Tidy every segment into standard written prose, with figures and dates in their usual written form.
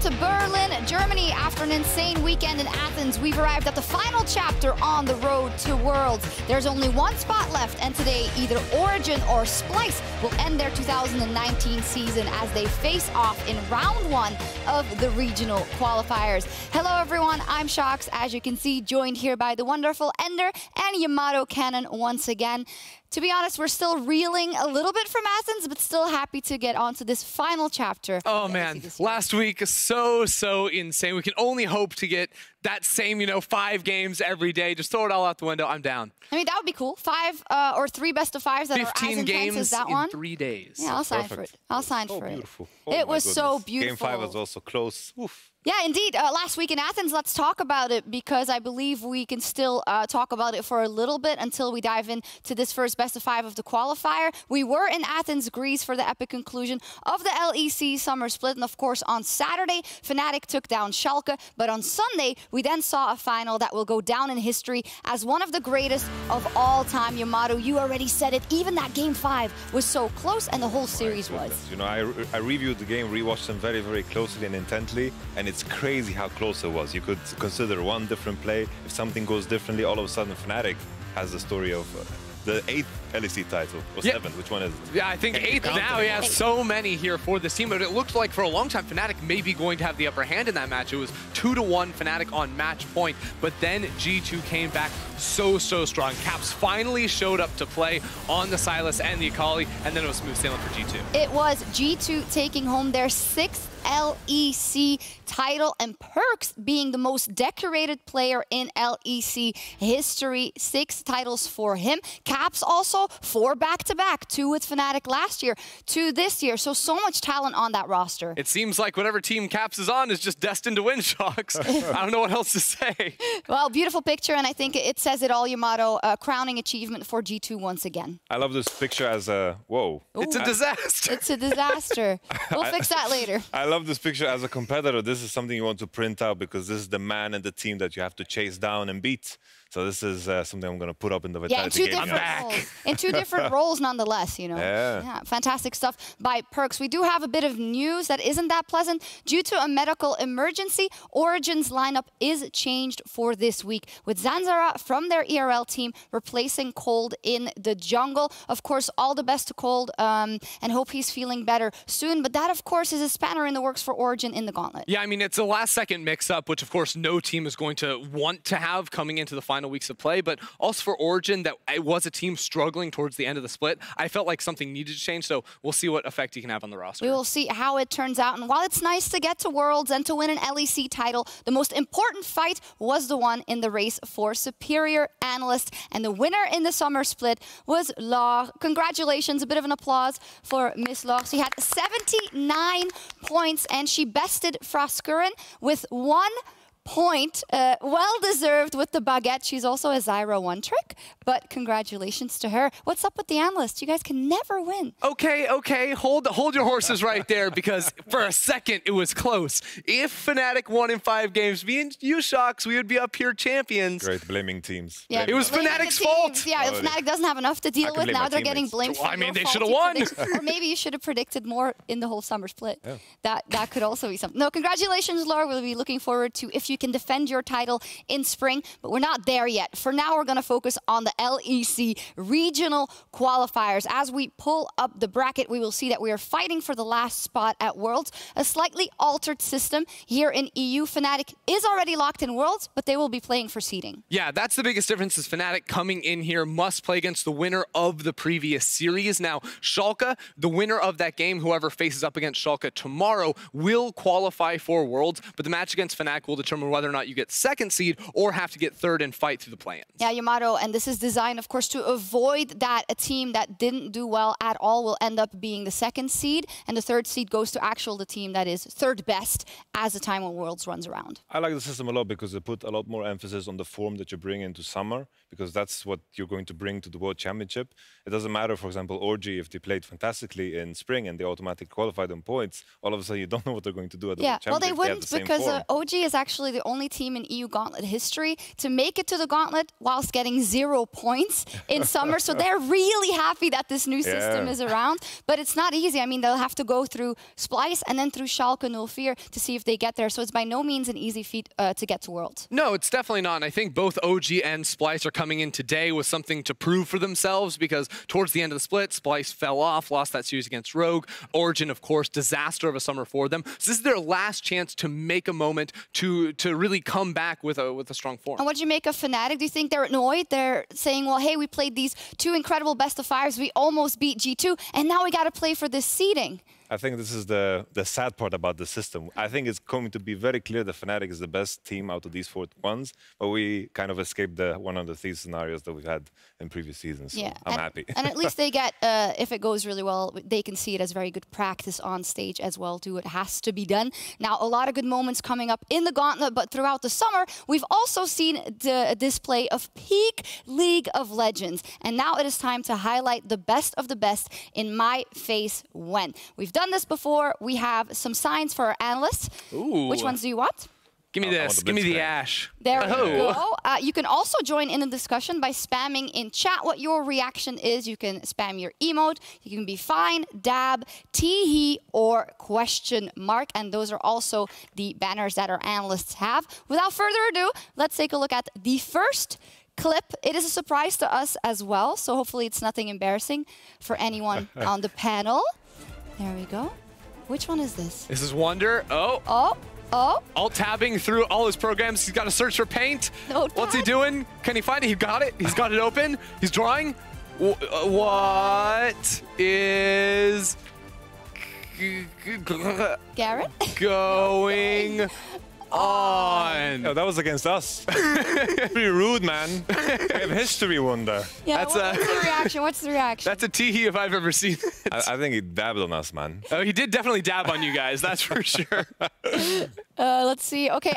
to Berlin, Germany. After an insane weekend in Athens, we've arrived at the final chapter on the road to Worlds. There's only one spot left, and today either Origen or Splice will end their 2019 season as they face off in round one of the regional qualifiers. Hello everyone, I'm Shox, as you can see, joined here by the wonderful Ender and Yamato Cannon once again. To be honest, we're still reeling a little bit from Athens, but still happy to get onto this final chapter. Oh man, last week, so insane. We can only hope to get that same, 5 games every day. Just throw it all out the window. I'm down. I mean, that would be cool. 5 or 3 best of 5s that are as intense as that one. 15 games in 3 days. Yeah, I'll sign for it. I'll sign for it. Beautiful. It was so beautiful. Game 5 was also close. Oof. Yeah, indeed. Last week in Athens, let's talk about it because I believe we can still talk about it for a little bit until we dive into this first best of 5 of the qualifier. We were in Athens, Greece for the epic conclusion of the LEC summer split. And of course, on Saturday, Fnatic took down Schalke. But on Sunday, we then saw a final that will go down in history as one of the greatest of all time. Yamato, you already said it. Even that game 5 was so close, and the whole series was. I reviewed the game, rewatched them very closely and intently, and it's crazy how close it was. You could consider one different play. If something goes differently, all of a sudden Fnatic has the story of the 8th LEC title, or 7th, which one is it? Yeah, I think 8th now. He has so many here for this team, but it looked like for a long time Fnatic may be going to have the upper hand in that match. It was 2-1 Fnatic on match point, but then G2 came back so strong. Caps finally showed up to play on the Sylas and the Akali, and then it was smooth sailing for G2. It was G2 taking home their 6th LEC title, and Perkz being the most decorated player in LEC history. 6 titles for him. Caps also 4 back-to-back, 2 with Fnatic last year, 2 this year. So much talent on that roster. It seems like whatever team Caps is on is just destined to win, Shox. I don't know what else to say. Well, beautiful picture, and I think it says it all, Yamato. Crowning achievement for G2 once again. I love this picture as a, whoa. Ooh. It's a disaster. It's a disaster. We'll fix that later. I love this picture as a competitor. This is something you want to print out because this is the man and the team that you have to chase down and beat. So this is something I'm going to put up in the Vitality game. In 2 different roles, nonetheless, Yeah, fantastic stuff by Perkz. We do have a bit of news that isn't that pleasant. Due to a medical emergency, Origen's lineup is changed for this week, with Zanzara from their ERL team replacing Cold in the jungle. Of course, all the best to Cold, and hope he's feeling better soon. But that, of course, is a spanner in the works for Origen in the gauntlet. Yeah, I mean, it's a last-second mix-up, which, of course, no team is going to want to have coming into the final weeks of play, but also for Origen, that it was a team struggling towards the end of the split. I felt like something needed to change, so we'll see what effect he can have on the roster. We will see how it turns out, and while it's nice to get to Worlds and to win an LEC title, the most important fight was the one in the race for Superior Analyst, and the winner in the summer split was Laure. Congratulations, a bit of an applause for Miss Laure. She had 79 points, and she bested Fraskuren with 1 point. Well-deserved with the baguette. She's also a Zyra one trick, but congratulations to her. What's up with the analyst? You guys can never win. Okay. Hold your horses right there, because for a second it was close. If Fnatic won in 5 games, me and you, Shox, we would be up here champions. Great, blaming teams. Yeah, it was Fnatic's fault. Yeah, Fnatic doesn't have enough to deal with. Now they're getting blamed. Well, I mean, they should have won. Or maybe you should have predicted more in the whole summer split. Yeah. That could also be something. No, congratulations, Laure. We'll be looking forward to if you can defend your title in spring, but we're not there yet. For now, we're going to focus on the LEC regional qualifiers. As we pull up the bracket, we will see that we are fighting for the last spot at Worlds. A slightly altered system here in EU. Fnatic is already locked in Worlds, but they will be playing for seeding. Yeah, that's the biggest difference, is Fnatic coming in here must play against the winner of the previous series. Now, Schalke, the winner of that game, whoever faces up against Schalke tomorrow, will qualify for Worlds, but the match against Fnatic will determine whether or not you get 2nd seed or have to get 3rd and fight through the play-ins. Yeah, Yamato, and this is designed, of course, to avoid that a team that didn't do well at all will end up being the 2nd seed, and the 3rd seed goes to the team that is 3rd best as the time when Worlds runs around. I like the system a lot because they put a lot more emphasis on the form that you bring into summer, because that's what you're going to bring to the World Championship. It doesn't matter, for example, OG, if they played fantastically in spring and they automatically qualified on points, all of a sudden you don't know what they're going to do at the World Championship. Well, they wouldn't, because OG is actually the only team in EU Gauntlet history to make it to the Gauntlet whilst getting 0 points in summer. So they're really happy that this new system is around. But it's not easy. I mean, they'll have to go through Splyce and then through Schalke 04 to see if they get there. So it's by no means an easy feat to get to Worlds. No, it's definitely not. And I think both OG and Splyce are coming in today with something to prove for themselves, because towards the end of the split, Splyce fell off, lost that series against Rogue. Origin, of course, disaster of a summer for them. So this is their last chance to make a moment to really come back with a strong form. And what do you make of Fnatic? Do you think they're annoyed? They're saying, well, hey, we played these 2 incredible best of 5s. We almost beat G2, and now we got to play for this seeding. I think this is the sad part about the system. I think it's going to be very clear that Fnatic is the best team out of these 4 ones, but we kind of escaped the one of the 3 scenarios that we've had in previous seasons. So I'm happy. And at least they get, if it goes really well, they can see it as very good practice on stage as well, too. It has to be done. Now, a lot of good moments coming up in the Gauntlet, but throughout the summer, we've also seen the display of peak League of Legends. And now it is time to highlight the best of the best in My Face When. We've done this before. We have some signs for our analysts. Ooh. Which ones do you want? Give me this. Give me the Ashe. There we go. You can also join in the discussion by spamming in chat what your reaction is. You can spam your emote. You can be fine, dab, tee-hee, or question mark. And those are also the banners that our analysts have. Without further ado, let's take a look at the first clip. It is a surprise to us as well, so hopefully it's nothing embarrassing for anyone on the panel. There we go. Which one is this? This is Wunder. Oh. Alt-tabbing through all his programs. He's got to search for paint. What's he doing? Can he find it? He got it. He's got it open. He's drawing. What is Garrett? Going on? No, that was against us. Pretty rude, man. We have history, Wunder. Yeah, what's the reaction? What's the reaction? That's a tee-hee if I've ever seen it. I think he dabbed on us, man. Oh, he did definitely dab on you guys, that's for sure. Let's see. Okay,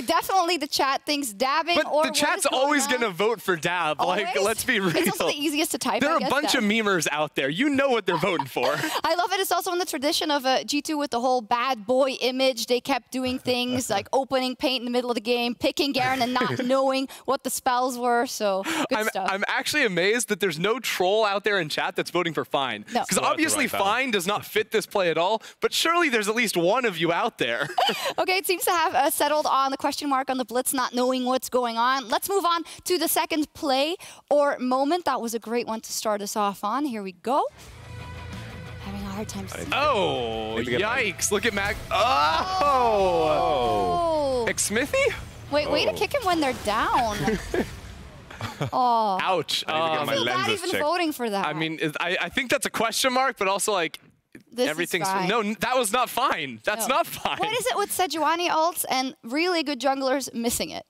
definitely the chat thinks dabbing. But or the chat's always going to vote for dab. Always? Like, let's be real. It's also the easiest to type. There are a bunch of memers out there. You know what they're voting for. I love it. It's also in the tradition of G2 with the whole bad boy image. They kept doing things like opening paint in the middle of the game, picking Garen and not knowing what the spells were. So good stuff. I'm actually amazed that there's no troll out there in chat that's voting for Fine. Because obviously Fine does not fit this play at all, but surely there's at least one of you out there. Okay, it seems to have settled on the question mark on the Blitz, not knowing what's going on. Let's move on to the second play or moment. That was a great one to start us off on. Here we go. Having a hard time seeing. Oh, yikes. Look at Mag. Oh. Xsmithy? Wait, way to kick him when they're down. Oh. Ouch. I feel bad even voting for that. I mean, I think that's a question mark, but also like, everything's fine. No, that was not fine. That's not fine. What is it with Sejuani ults and really good junglers missing it?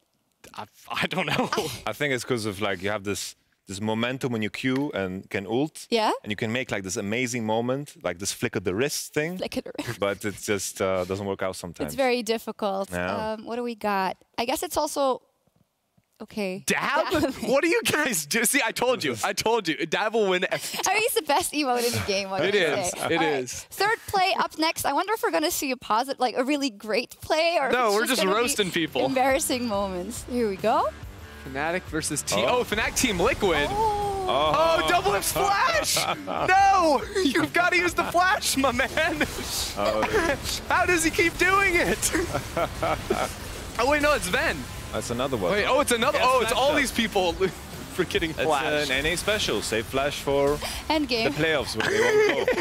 I don't know. I think it's because of like you have this momentum when you Q and can ult. Yeah. And you can make like this amazing moment, like this flick of the wrist thing. Flick of the wrist. But it just doesn't work out sometimes. It's very difficult. Yeah. What do we got? I guess it's also. Okay. Dab? What do you guys do? See, I told you. Dab will win every time. I mean, he's the best emote in the game. It is. It is. Third play up next. I wonder if we're going to see a positive, like a really great play, or no, if we're just roasting people. Embarrassing moments. Here we go. Fnatic versus Team. Oh, Fnatic Team Liquid. Oh, double F flash! No! You've got to use the flash, my man. How does he keep doing it? Oh wait, no, it's Ven. That's another one. Wait, it's another. It's all these people forgetting flash. It's an NA special. Save flash for Endgame. The playoffs where they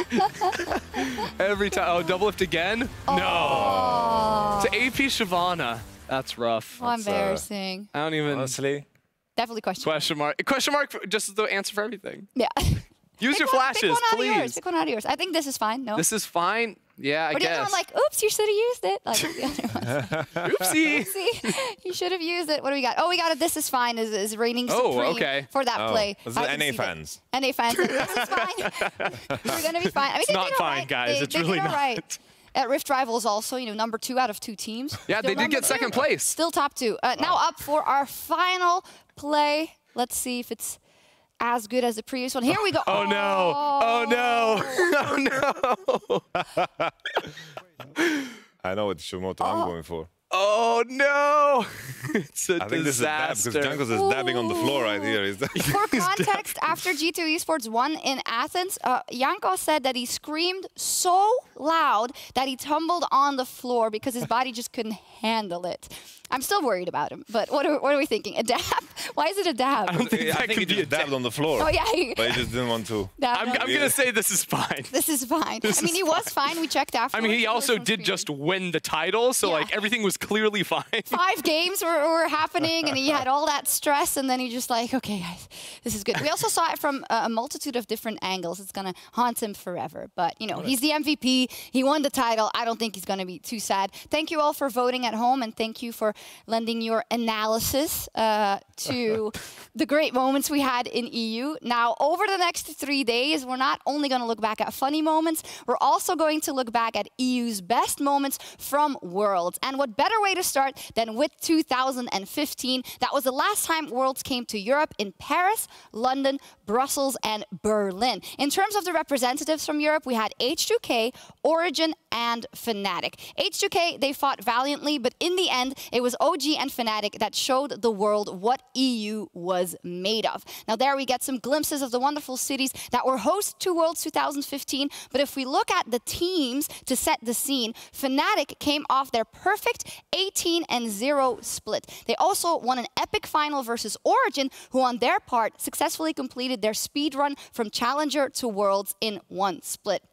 won't go. Every time. Oh, double lift again? No. To AP Shyvana. That's rough. Oh, embarrassing. I don't even. Honestly. Definitely question mark. Question mark. Just as the answer for everything. Yeah. Use your flashes, please. Pick one out of yours. I think this is fine. No. This is fine. Yeah, I guess. Or the other one like, oops, you should have used it. Like the other one. Oopsie. Oopsie. You should have used it. What do we got? Oh, we got it. This is fine. Is reigning supreme for that play. This is NA fans. NA fans. This is fine. We're gonna be fine. I mean, it's not fine, guys. It's really not. Right. Rift Rivals also, number 2 out of 2 teams. Yeah, they did get second place. Still top 2. Now up for our final play. Let's see if it's as good as the previous one. Here we go. Oh no! Oh no! Oh no! I know what Shimoto I'm going for. Oh no! It's a I think this is dab, disaster. because Jankos is dabbing on the floor right here. For context, after G2 Esports won in Athens, Jankos said that he screamed so loud that he tumbled on the floor because his body just couldn't handle it. I'm still worried about him, but what are we thinking? A dab? Why is it a dab? I don't think I think he just dabbed on the floor. Oh, yeah. But he just didn't want to. I'm going to say this is fine. This is fine. I mean, he was fine. We checked after. I mean, he also did just win the title, so like everything was clearly fine. 5 games were happening, and he had all that stress, and then he just like, okay, guys, this is good. We also saw it from a multitude of different angles. It's going to haunt him forever. But, you know, he's the MVP. He won the title. I don't think he's going to be too sad. Thank you all for voting at home, and thank you for lending your analysis to the great moments we had in EU. Now, over the next 3 days, we're not only going to look back at funny moments, we're also going to look back at EU's best moments from Worlds. And what better way to start than with 2015? That was the last time Worlds came to Europe in Paris, London, Brussels, and Berlin. In terms of the representatives from Europe, we had H2K, Origin, and Fnatic. H2K, they fought valiantly, but in the end, it was OG and Fnatic that showed the world what EU was made of. Now there we get some glimpses of the wonderful cities that were host to Worlds 2015, but if we look at the teams to set the scene, Fnatic came off their perfect 18-0 split. They also won an epic final versus Origin, who on their part successfully completed their speed run from Challenger to Worlds in one split.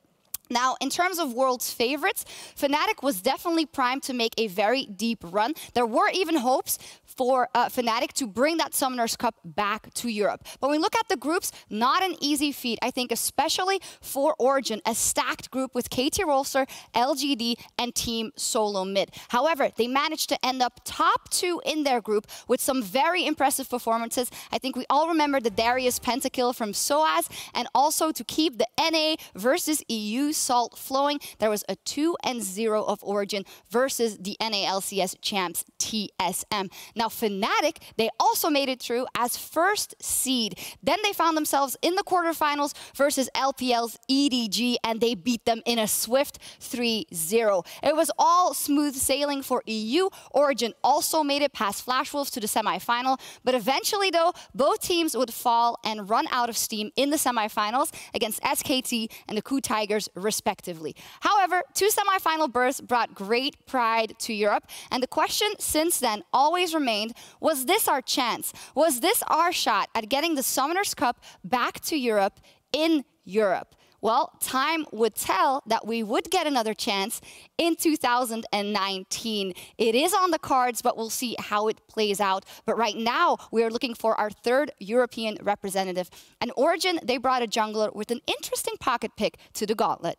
Now, in terms of World's favorites, Fnatic was definitely primed to make a very deep run. There were even hopes for Fnatic to bring that Summoners Cup back to Europe. But when we look at the groups, not an easy feat, I think, especially for Origin, a stacked group with KT Rolster, LGD, and Team Solo Mid. However, they managed to end up top 2 in their group with some very impressive performances. I think we all remember the Darius pentakill from SOAS, and also to keep the NA versus EU salt flowing, there was a 2-0 of Origin versus the NALCS champs TSM. Now, Fnatic, they also made it through as first seed. Then they found themselves in the quarterfinals versus LPL's EDG, and they beat them in a swift 3-0. It was all smooth sailing for EU. Origin also made it past Flash Wolves to the semifinal, but eventually, though, both teams would fall and run out of steam in the semifinals against SKT and the KOO Tigers, respectively. However, 2 semifinal berths brought great pride to Europe, and the question since then always remained, was this our chance? Was this our shot at getting the Summoners Cup back to Europe in Europe? Well, time would tell that we would get another chance in 2019. It is on the cards, but we'll see how it plays out. But right now, we are looking for our 3rd European representative. And Origin, they brought a jungler with an interesting pocket pick to the gauntlet.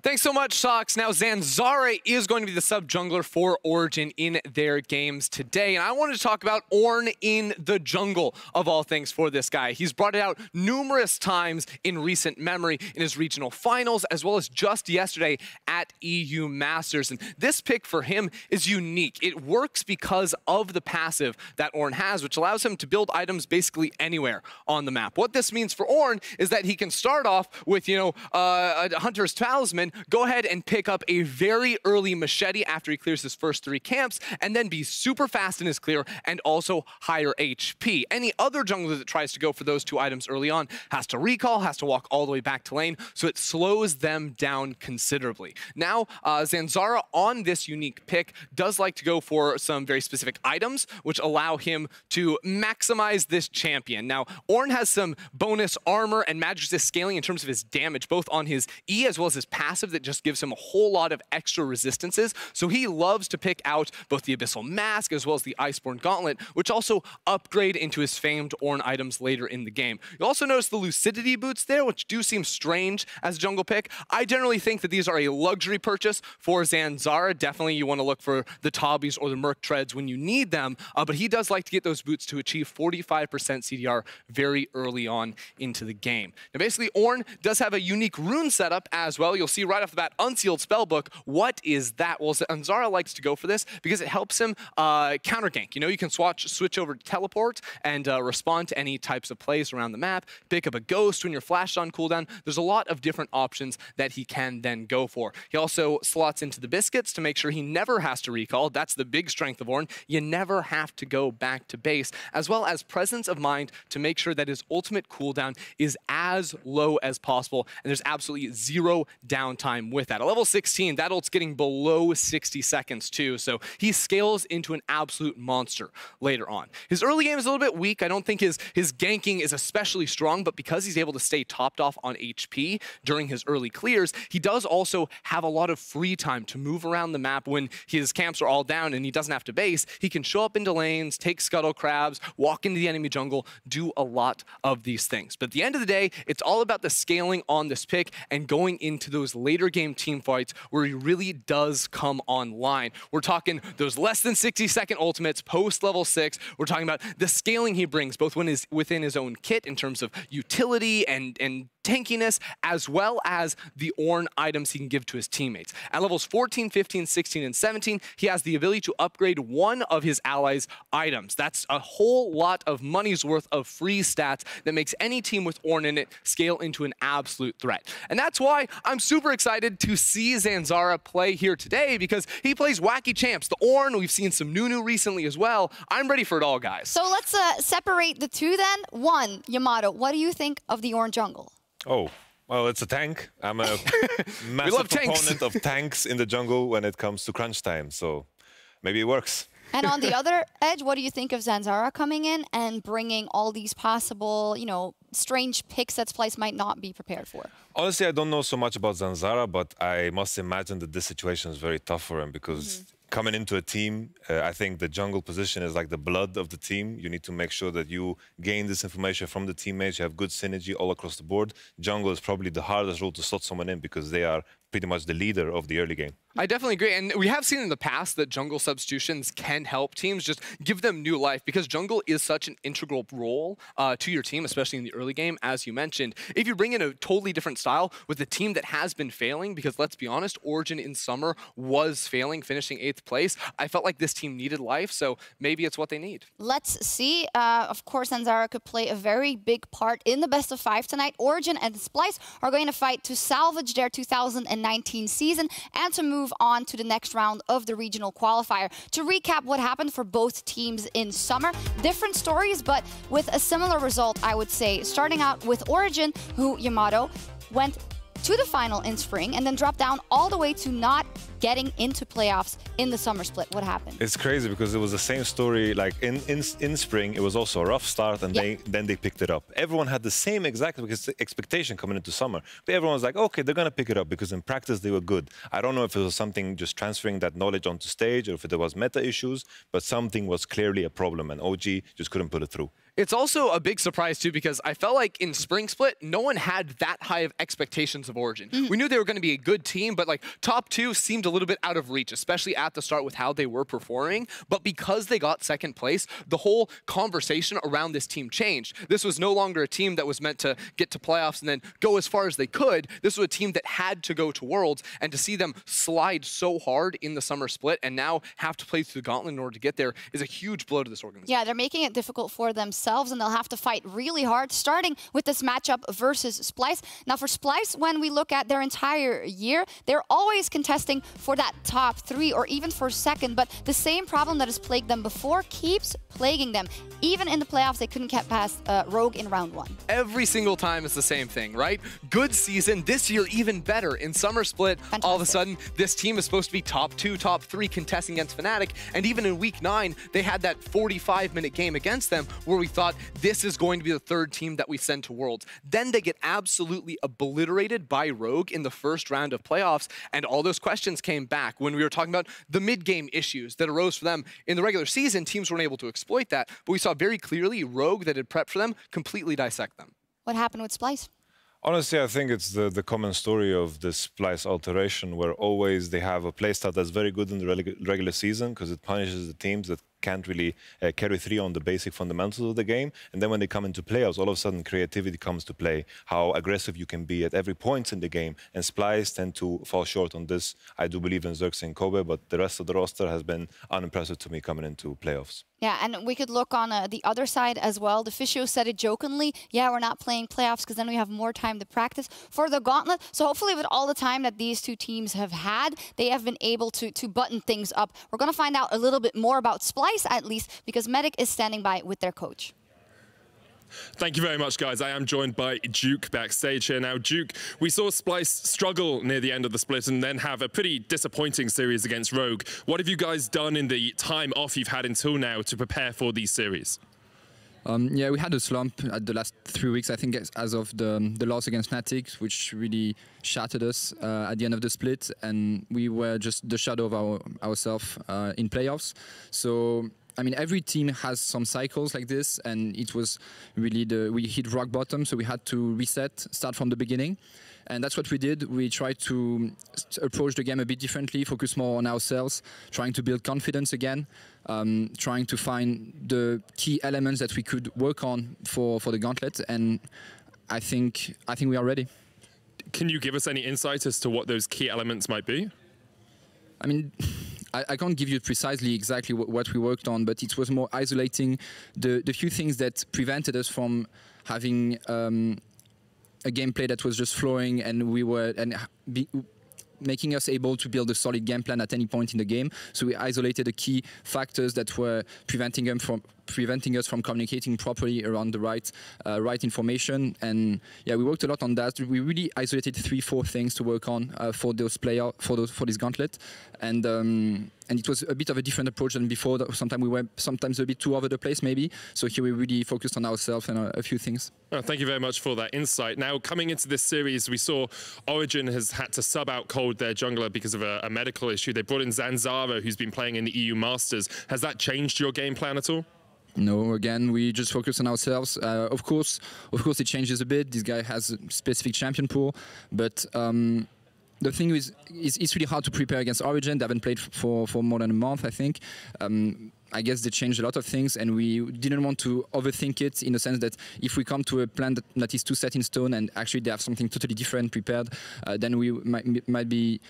Thanks so much, Sox. Now, Zanzarah is going to be the sub-jungler for Origin in their games today. And I wanted to talk about Ornn in the jungle, of all things, for this guy. He's brought it out numerous times in recent memory in his regional finals, as well as just yesterday at EU Masters. And this pick for him is unique. It works because of the passive that Ornn has, which allows him to build items basically anywhere on the map. What this means for Ornn is that he can start off with, you know, a Hunter's Talisman, go ahead and pick up a very early machete after he clears his first 3 camps, and then be super fast in his clear and also higher HP. Any other jungler that tries to go for those 2 items early on has to recall, has to walk all the way back to lane, so it slows them down considerably. Now, Zanzarah on this unique pick does like to go for some very specific items, which allow him to maximize this champion. Now, Ornn has some bonus armor and magic resist scaling in terms of his damage, both on his E as well as his passive, that just gives him a whole lot of extra resistances. So he loves to pick out both the Abyssal Mask as well as the Iceborne Gauntlet, which also upgrade into his famed Ornn items later in the game. You'll also notice the Lucidity boots there, which do seem strange as a jungle pick. I generally think that these are a luxury purchase for Zanzarah. Definitely you want to look for the Tobbies or the Merc Treads when you need them, but he does like to get those boots to achieve 45% CDR very early on into the game. Now basically, Ornn does have a unique rune setup as well. You'll see right right off the bat, Unsealed Spellbook. What is that? Well, Zanzarah likes to go for this because it helps him counter gank. You know, you can switch over to teleport and respond to any types of plays around the map, pick up a ghost when you're flashed on cooldown. There's a lot of different options that he can then go for. He also slots into the biscuits to make sure he never has to recall. That's the big strength of Ornn. You never have to go back to base, as well as presence of mind to make sure that his ultimate cooldown is as low as possible, and there's absolutely zero downtime with that. At level 16, that ult's getting below 60 seconds too, so he scales into an absolute monster later on. His early game is a little bit weak. I don't think his ganking is especially strong, but because he's able to stay topped off on HP during his early clears, he does also have a lot of free time to move around the map when his camps are all down and he doesn't have to base. He can show up into lanes, take scuttle crabs, walk into the enemy jungle, do a lot of these things. But at the end of the day, it's all about the scaling on this pick and going into those later game team fights where he really does come online. We're talking those less than 60-second ultimates post level 6. We're talking about the scaling he brings both when within his own kit in terms of utility and tankiness, as well as the Ornn items he can give to his teammates. At levels 14, 15, 16, and 17, he has the ability to upgrade one of his allies' items. That's a whole lot of money's worth of free stats that makes any team with Ornn in it scale into an absolute threat. And that's why I'm super excited to see Zanzarah play here today, because he plays wacky champs. The Ornn, we've seen some Nunu recently as well. I'm ready for it all, guys. So let's separate the two then. One, Yamato, what do you think of the Ornn jungle? Oh, well, it's a tank. I'm a massive proponent of tanks in the jungle when it comes to crunch time, so maybe it works. And on the other edge, what do you think of Zanzarah coming in and bringing all these possible, you know, strange picks that Splyce might not be prepared for? Honestly, I don't know so much about Zanzarah, but I must imagine that this situation is very tough for him because coming into a team, I think the jungle position is like the blood of the team. You need to make sure that you gain this information from the teammates. You have good synergy all across the board. Jungle is probably the hardest role to slot someone in because they are pretty much the leader of the early game. I definitely agree, and we have seen in the past that jungle substitutions can help teams, just give them new life, because jungle is such an integral role to your team, especially in the early game, as you mentioned. If you bring in a totally different style with a team that has been failing, because let's be honest, Origen in summer was failing, finishing 8th place, I felt like this team needed life, so maybe it's what they need. Let's see. Of course, Zanzarah could play a very big part in the best of 5 tonight. Origen and Splyce are going to fight to salvage their 2019 season and to move on to the next round of the regional qualifier. To recap what happened for both teams in summer, different stories, but with a similar result, I would say. Starting out with Origen, who, Yamato, went to the final in spring and then dropped down all the way to not getting into playoffs in the summer split. What happened? It's crazy because it was the same story. Like in spring, it was also a rough start, and then they picked it up. Everyone had the same exact expectation coming into summer, but everyone was like, okay, they're gonna pick it up because in practice they were good. I don't know if it was something just transferring that knowledge onto stage or if there was meta issues, but something was clearly a problem, and OG just couldn't put it through. It's also a big surprise, too, because I felt like in Spring Split, no one had that high of expectations of Origen. We knew they were going to be a good team, but like top 2 seemed a little bit out of reach, especially at the start with how they were performing. But because they got 2nd place, the whole conversation around this team changed. This was no longer a team that was meant to get to playoffs and then go as far as they could. This was a team that had to go to Worlds, and to see them slide so hard in the summer split and now have to play through the gauntlet in order to get there is a huge blow to this organization. Yeah, they're making it difficult for themselves, and they'll have to fight really hard, starting with this matchup versus Splyce. Now, for Splyce, when we look at their entire year, they're always contesting for that top 3 or even for 2nd, but the same problem that has plagued them before keeps plaguing them. Even in the playoffs, they couldn't get past Rogue in round 1. Every single time it's the same thing, right? Good season, this year even better. In Summer Split, all of a sudden, this team is supposed to be top 2, top 3 contesting against Fnatic, and even in week 9, they had that 45-minute game against them where we thought this is going to be the 3rd team that we send to Worlds. Then they get absolutely obliterated by Rogue in the 1st round of playoffs, and all those questions came back when we were talking about the mid-game issues that arose for them. In the regular season, teams weren't able to exploit that, but we saw very clearly Rogue that had prepped for them completely dissect them. What happened with Splyce? Honestly, I think it's the common story of this Splyce alteration, where always they have a playstyle that's very good in the regular season because it punishes the teams that can't really carry through on the basic fundamentals of the game. And then when they come into playoffs, all of a sudden creativity comes to play, how aggressive you can be at every point in the game. And Splyce tend to fall short on this. I do believe in Xerxes and Kobe, but the rest of the roster has been unimpressive to me coming into playoffs. Yeah, and we could look on the other side as well. The Fisio said it jokingly, yeah, we're not playing playoffs because then we have more time to practice for the gauntlet. So hopefully with all the time that these two teams have had, they have been able to button things up. We're going to find out a little bit more about Splyce at least, because Medic is standing by with their coach. Thank you very much, guys. I am joined by Duke backstage here. Now, Duke, we saw Splyce struggle near the end of the split and then have a pretty disappointing series against Rogue. What have you guys done in the time off you've had until now to prepare for these series? Yeah, we had a slump at the last 3 weeks, I think, as of the loss against Fnatic, which really shattered us at the end of the split, and we were just the shadow of ourselves in playoffs. So, I mean, every team has some cycles like this, and it was really we hit rock bottom, so we had to reset, start from the beginning. And that's what we did. We tried to approach the game a bit differently, focus more on ourselves, trying to build confidence again, trying to find the key elements that we could work on for the gauntlet. And I think we are ready. Can you give us any insight as to what those key elements might be? I mean, I can't give you precisely exactly what we worked on, but it was more isolating the few things that prevented us from having a gameplay that was just flowing, and making us able to build a solid game plan at any point in the game. So we isolated the key factors that were preventing us from communicating properly around the right information. And yeah, we worked a lot on that. We really isolated 3-4 things to work on for this gauntlet, and it was a bit of a different approach than before. Sometimes we were a bit too over the place, maybe. So here we really focused on ourselves and a few things. Oh, thank you very much for that insight. Now, coming into this series, we saw Origen has had to sub out Cold, their jungler, because of a medical issue. They brought in Zanzara, who's been playing in the EU Masters. Has that changed your game plan at all? No, again, we just focus on ourselves. Of course, it changes a bit. This guy has a specific champion pool, but the thing is, it's really hard to prepare against Origen. They haven't played for more than a month, I think. I guess they changed a lot of things, and we didn't want to overthink it, in the sense that if we come to a plan that is too set in stone and actually they have something totally different prepared, then we might be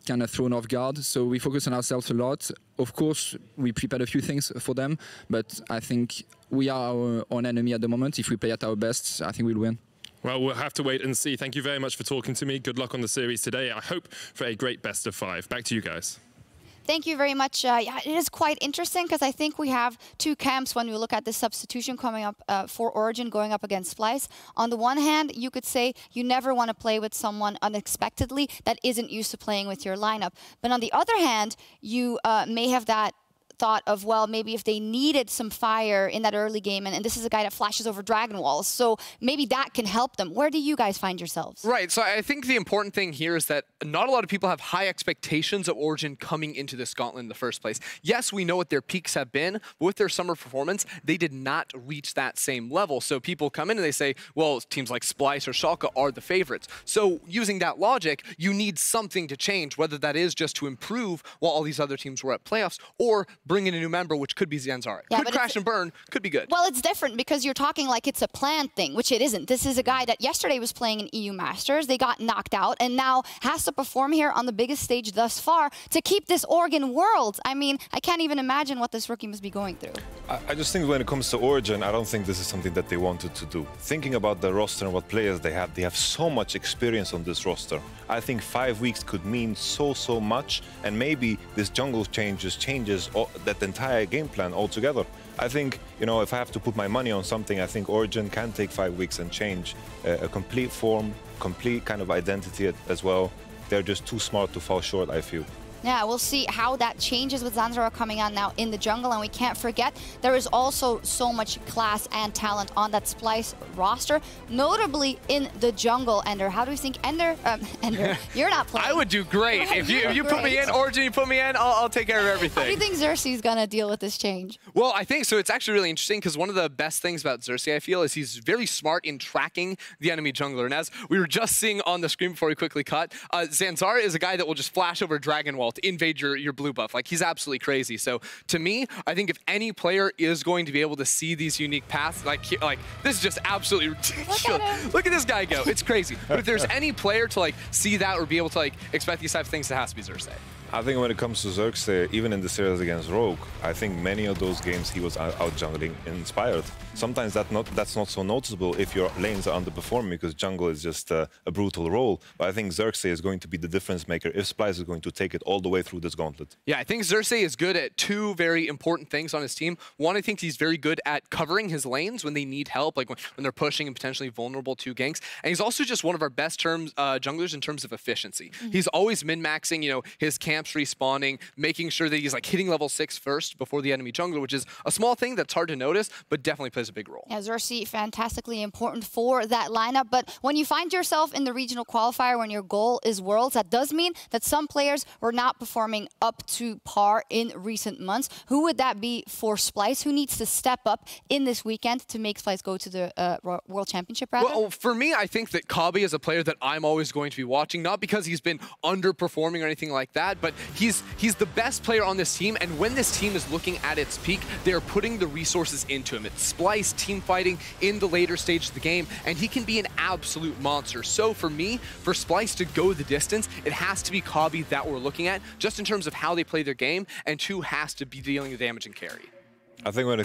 kind of thrown off guard. So we focus on ourselves a lot. Of course, we prepared a few things for them, but I think we are our own enemy at the moment. If we play at our best, I think we'll win. Well, we'll have to wait and see. Thank you very much for talking to me. Good luck on the series today. I hope for a great best of 5. Back to you guys. Thank you very much. Yeah, it is quite interesting, because I think we have two camps when we look at the substitution coming up for Origen going up against Splyce. On the one hand, you could say you never want to play with someone unexpectedly that isn't used to playing with your lineup. But on the other hand, you may have that thought of, well, maybe if they needed some fire in that early game, and this is a guy that flashes over Dragon Walls, so maybe that can help them. Where do you guys find yourselves? Right, so I think the important thing here is that not a lot of people have high expectations of Origen coming into this gauntlet in the first place. Yes, we know what their peaks have been, but with their summer performance, they did not reach that same level. So people come in and they say, well, teams like Splyce or Schalke are the favorites. So using that logic, you need something to change, whether that is just to improve while all these other teams were at playoffs, or bring in a new member, which could be Zanzara. Yeah, could crash and burn, could be good. Well, it's different because you're talking like it's a planned thing, which it isn't. This is a guy that yesterday was playing in EU Masters. They got knocked out and now has to perform here on the biggest stage thus far to keep this Oregon Worlds. I mean, I can't even imagine what this rookie must be going through. I just think when it comes to Origen, I don't think this is something that they wanted to do. Thinking about the roster and what players they have so much experience on this roster. I think 5 weeks could mean so much, and maybe this jungle changes that entire game plan altogether. I think, you know, if I have to put my money on something, I think Origen can take 5 weeks and change a complete form, complete kind of identity as well. They're just too smart to fall short, I feel. Yeah, we'll see how that changes with Zanzara coming on now in the jungle. And we can't forget, there is also so much class and talent on that Splyce roster, notably in the jungle. Ender, how do you think Ender, you're not playing. I would do great. If you put me in, Origen, you put me in, I'll take care of everything. How do you think Xerxes is going to deal with this change? Well, I think so. It's actually really interesting because one of the best things about Xerxes, I feel, is he's very smart in tracking the enemy jungler. And as we were just seeing on the screen before we quickly cut, Zanzara is a guy that will just flash over Dragon Wall. to invade your blue buff. Like, he's absolutely crazy. So to me, I think if any player is going to be able to see these unique paths, like this is just absolutely ridiculous. Look at this guy go. It's crazy. But if there's any player to like see that or be able to like expect these types of things, it has to be Xerxes. I think when it comes to Xerxes, even in the series against Rogue, I think many of those games he was out jungling Inspired. Sometimes that's not so noticeable if your lanes are underperforming because jungle is just a brutal role. But I think Xerxes is going to be the difference maker if Splyce is going to take it all the way through this gauntlet. Yeah, I think Xerxes is good at two very important things on his team. One, I think he's very good at covering his lanes when they need help, like when they're pushing and potentially vulnerable to ganks. And he's also just one of our best junglers in terms of efficiency. He's always min-maxing, his camps respawning, making sure that he's like hitting level 6 first before the enemy jungler, which is a small thing that's hard to notice, but definitely plays a big role. Yeah, Xerxes, fantastically important for that lineup. But when you find yourself in the regional qualifier, when your goal is Worlds, that does mean that some players were not performing up to par in recent months. Who would that be for Splyce? Who needs to step up in this weekend to make Splyce go to the World Championship, rather? Well, for me, I think that Kobbe is a player that I'm always going to be watching, not because he's been underperforming or anything like that, but he's the best player on this team, and when this team is looking at its peak, they're putting the resources into him. It's Splyce team fighting in the later stage of the game, and he can be an absolute monster. So for me, for Splyce to go the distance, it has to be Kobbe that we're looking at, just in terms of how they play their game, and 2 has to be dealing the damage and carry. I think when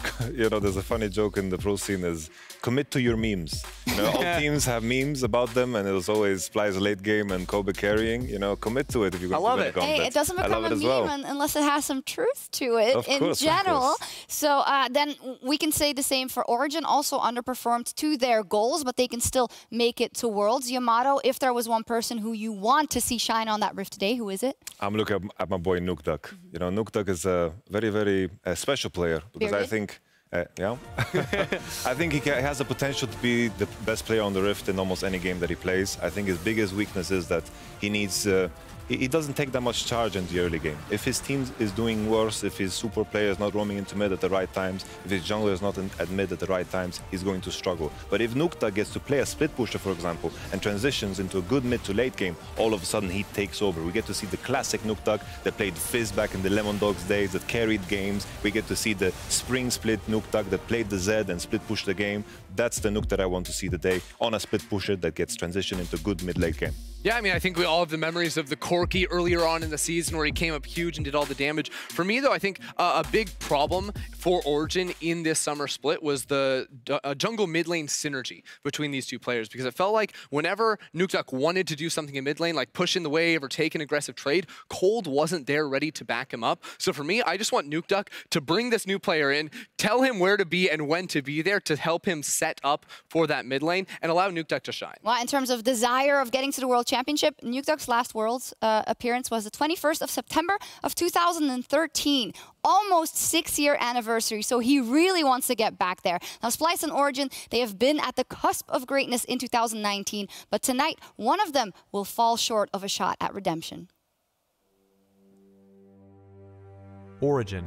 there's a funny joke in the pro scene is commit to your memes. All teams have memes about them, and it was always Splyce late game and Kobbe carrying. Commit to it if you're going to win a gauntlet. Hey, it doesn't become a meme unless it has some truth to it in general. So then we can say the same for Origen. Also underperformed to their goals, but they can still make it to Worlds. Yamato, if there was one person who you want to see shine on that Rift today, who is it? I'm looking at my boy Nukeduck. Nukeduck is a very, very special player. Because I think, I think he has the potential to be the best player on the Rift in almost any game that he plays. I think his biggest weakness is that he needs he doesn't take that much charge in the early game. If his team is doing worse, if his super player is not roaming into mid at the right times, if his jungler is not at mid at the right times, he's going to struggle. But if Nukeduck gets to play a split pusher, for example, and transitions into a good mid to late game, all of a sudden he takes over. We get to see the classic Nukeduck that played Fizz back in the Lemon Dogs days, that carried games. We get to see the spring split Nukeduck that played the Zed and split pushed the game. That's the Nuke that I want to see today on a split pusher that gets transitioned into good mid-late game. Yeah, I mean, I think we all have the memories of the Corki earlier on in the season where he came up huge and did all the damage. For me, though, I think a big problem for Origen in this summer split was the jungle mid lane synergy between these two players, because it felt like whenever Nukeduck wanted to do something in mid lane, like push in the wave or take an aggressive trade, Cold wasn't there ready to back him up. So for me, I just want Nukeduck to bring this new player in, tell him where to be and when to be there to help him set up for that mid lane and allow Nukeduck to shine. Well, in terms of desire of getting to the World Championship, Nukeduck's last Worlds appearance was the 21st of September of 2013. Almost 6-year anniversary, so he really wants to get back there. Now, Splyce and Origen, they have been at the cusp of greatness in 2019, but tonight, one of them will fall short of a shot at redemption. Origen,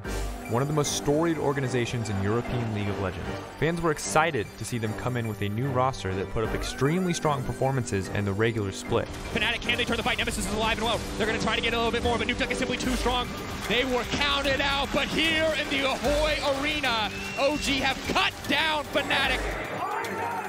one of the most storied organizations in European League of Legends. Fans were excited to see them come in with a new roster that put up extremely strong performances in the regular split. Fnatic, can they turn the fight? Nemesis is alive and well. They're going to try to get a little bit more, but Nukeduck is simply too strong. They were counted out, but here in the Ahoy Arena, OG have cut down Fnatic.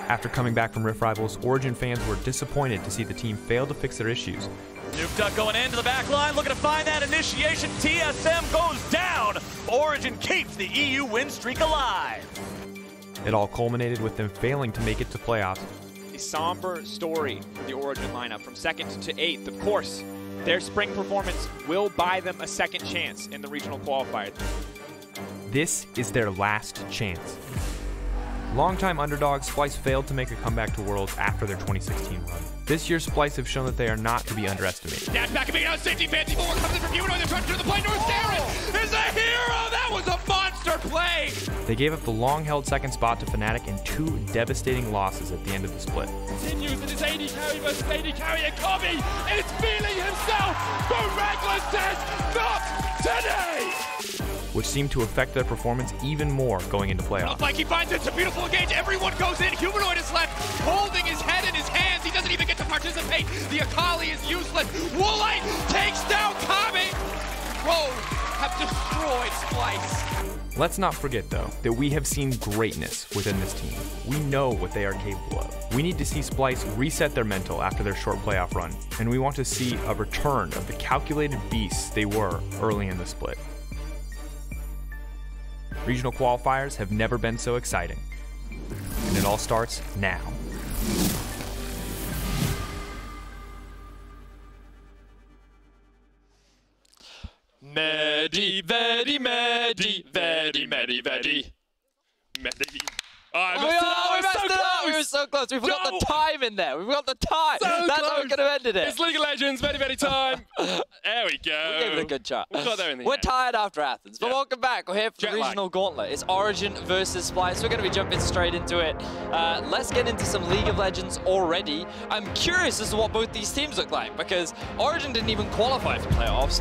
After coming back from Rift Rivals, Origen fans were disappointed to see the team fail to fix their issues. Nukeduck going into the back line, looking to find that initiation. TSM goes down. Origen keeps the EU win streak alive. It all culminated with them failing to make it to playoffs. A somber story for the Origen lineup from 2nd to 8th. Of course, their spring performance will buy them a second chance in the regional qualifier. This is their last chance. Longtime underdogs, Splyce failed to make a comeback to Worlds after their 2016 run. This year, Splyce have shown that they are not to be underestimated. Dash back and beat out safety. Fancy forward comes in from Humanoid. They're trying to turn the play. North Darren is a hero. That was a monster play. They gave up the long-held second spot to Fnatic and 2 devastating losses at the end of the split. Continues in his AD carry versus AD carry, and Kobbe is feeling himself. But Wrangler says, not today. Which seemed to affect their performance even more going into playoffs. Mikey finds it. It's a beautiful engage. Everyone goes in. Humanoid is left holding his head in his hands. He doesn't even get to participate. The Akali is useless. Woolite takes down Kobbe. destroyed Splyce. Let's not forget, though, that we have seen greatness within this team. We know what they are capable of. We need to see Splyce reset their mental after their short playoff run, and we want to see a return of the calculated beasts they were early in the split. Regional qualifiers have never been so exciting, and it all starts now. Medi, Vedi, Medi, Vedi, Medi, Vedi. Medi. Oh, we messed it up! We were so close. We forgot the time in there. We forgot the time. That's how we could have ended it. It's League of Legends, Vedi time. There we go. We gave it a good shot. We got there in the We're end. tired after Athens, but welcome back. We're here for Jet the lag. regional gauntlet. It's Origin versus Splyce. We're going to be jumping straight into it. Let's get into some League of Legends already. I'm curious as to what both these teams look like because Origin didn't even qualify for playoffs.